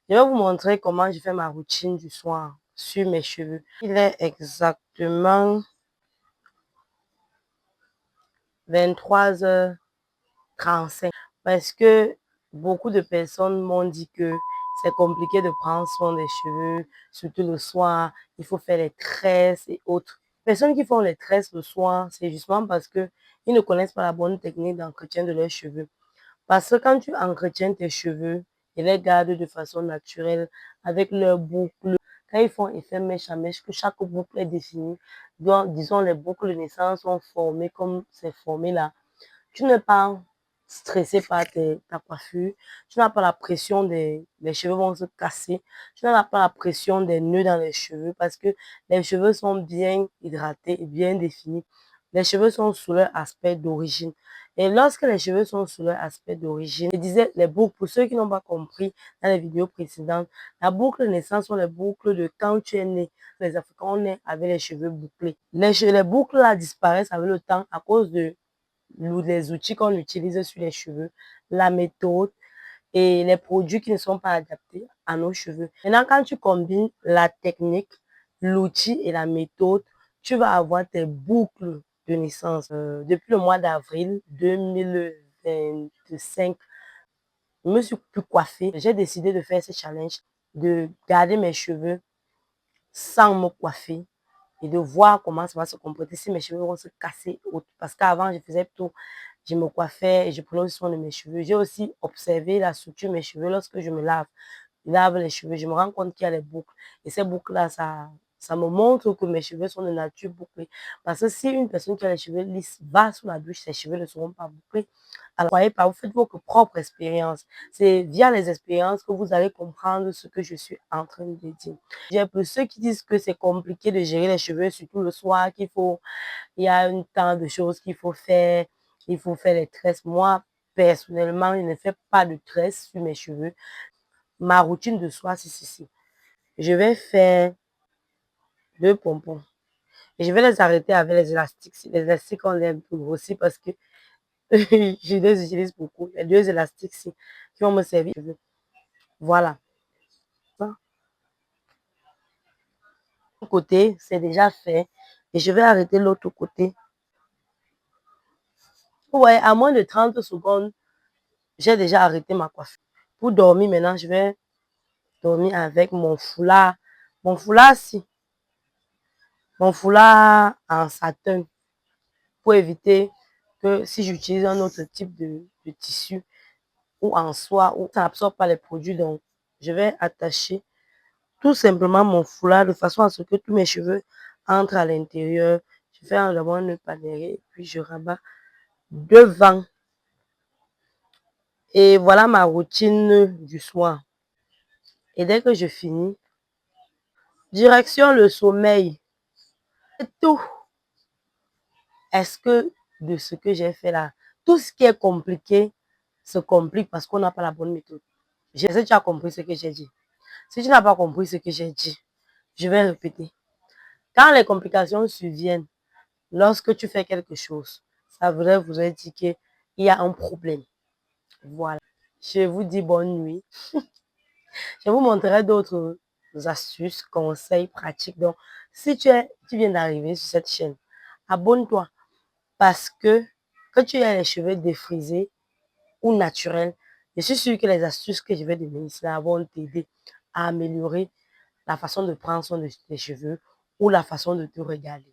Je vais vous montrer comment je fais ma routine du soir sur mes cheveux. Il est exactement 23h35 parce que beaucoup de personnes m'ont dit que c'est compliqué de prendre soin des cheveux, surtout le soir. Il faut faire les tresses et autres. Les personnes qui font les tresses le soir, c'est justement parce que ils ne connaissent pas la bonne technique d'entretien de leurs cheveux. Parce que quand tu entretiens tes cheveux et les gardes de façon naturelle avec leurs boucles, quand ils font effet mèche à mèche, que chaque boucle est définie, donc, disons les boucles de naissance sont formées comme c'est formé là, tu n'es pas stressé par ta coiffure, tu n'as pas la pression les cheveux vont se casser, tu n'as pas la pression des nœuds dans les cheveux parce que les cheveux sont bien hydratés et bien définis. Les cheveux sont sous leur aspect d'origine. Et lorsque les cheveux sont sous leur aspect d'origine, je disais les boucles, pour ceux qui n'ont pas compris dans les vidéos précédentes, la boucle de naissance sont les boucles de quand tu es né. Les Africains, on est avec les cheveux bouclés. Les boucles là disparaissent avec le temps à cause de les outils qu'on utilise sur les cheveux, la méthode et les produits qui ne sont pas adaptés à nos cheveux. Maintenant, quand tu combines la technique, l'outil et la méthode, tu vas avoir tes boucles de naissance. Depuis le mois d'avril 2025, je me suis plus coiffée. J'ai décidé de faire ce challenge, de garder mes cheveux sans me coiffer et de voir comment ça va se comporter si mes cheveux vont se casser. Parce qu'avant, je faisais tout. Je me coiffais et je prenais soin de mes cheveux. J'ai aussi observé la structure de mes cheveux lorsque je me lave les cheveux. Je me rends compte qu'il y a les boucles. Et ces boucles-là, ça me montre que mes cheveux sont de nature bouclés. Parce que si une personne qui a les cheveux lisses va sous la douche, ses cheveux ne seront pas bouclés. Alors, voyez pas, vous faites votre propre expérience. C'est via les expériences que vous allez comprendre ce que je suis en train de dire. J'ai pour ceux qui disent que c'est compliqué de gérer les cheveux, surtout le soir, il y a un tas de choses qu'il faut faire. Il faut faire les tresses. Moi, personnellement, je ne fais pas de tresses sur mes cheveux. Ma routine de soir, c'est ceci. Je vais faire 2 pompons. Et je vais les arrêter avec les élastiques. Les élastiques, on les un peu grossis parce que je les utilise beaucoup. Les 2 élastiques qui vont me servir. Voilà. Un côté, c'est déjà fait. Et je vais arrêter l'autre côté. Ouais, à moins de 30 secondes, j'ai déjà arrêté ma coiffure. Pour dormir maintenant, je vais dormir avec mon foulard. Mon foulard, mon foulard en satin pour éviter que si j'utilise un autre type de tissu ou en soie, où ça n'absorbe pas les produits, donc je vais attacher tout simplement mon foulard de façon à ce que tous mes cheveux entrent à l'intérieur. Je fais d'abord un nœud paneré, puis je rabats devant. Et voilà ma routine du soir. Et dès que je finis, direction le sommeil. C'est tout. Est-ce que de ce que j'ai fait là, tout ce qui est compliqué se complique parce qu'on n'a pas la bonne méthode. Je sais que tu as compris ce que j'ai dit. Si tu n'as pas compris ce que j'ai dit, je vais répéter. Quand les complications surviennent, lorsque tu fais quelque chose, ça voudrait vous dire qu'il y a un problème. Voilà. Je vous dis bonne nuit. Je vous montrerai d'autres astuces, conseils pratiques. Donc, si tu viens d'arriver sur cette chaîne, abonne-toi parce que tu aies les cheveux défrisés ou naturels, je suis sûre que les astuces que je vais donner ici vont t'aider à améliorer la façon de prendre soin de tes cheveux ou la façon de te regarder.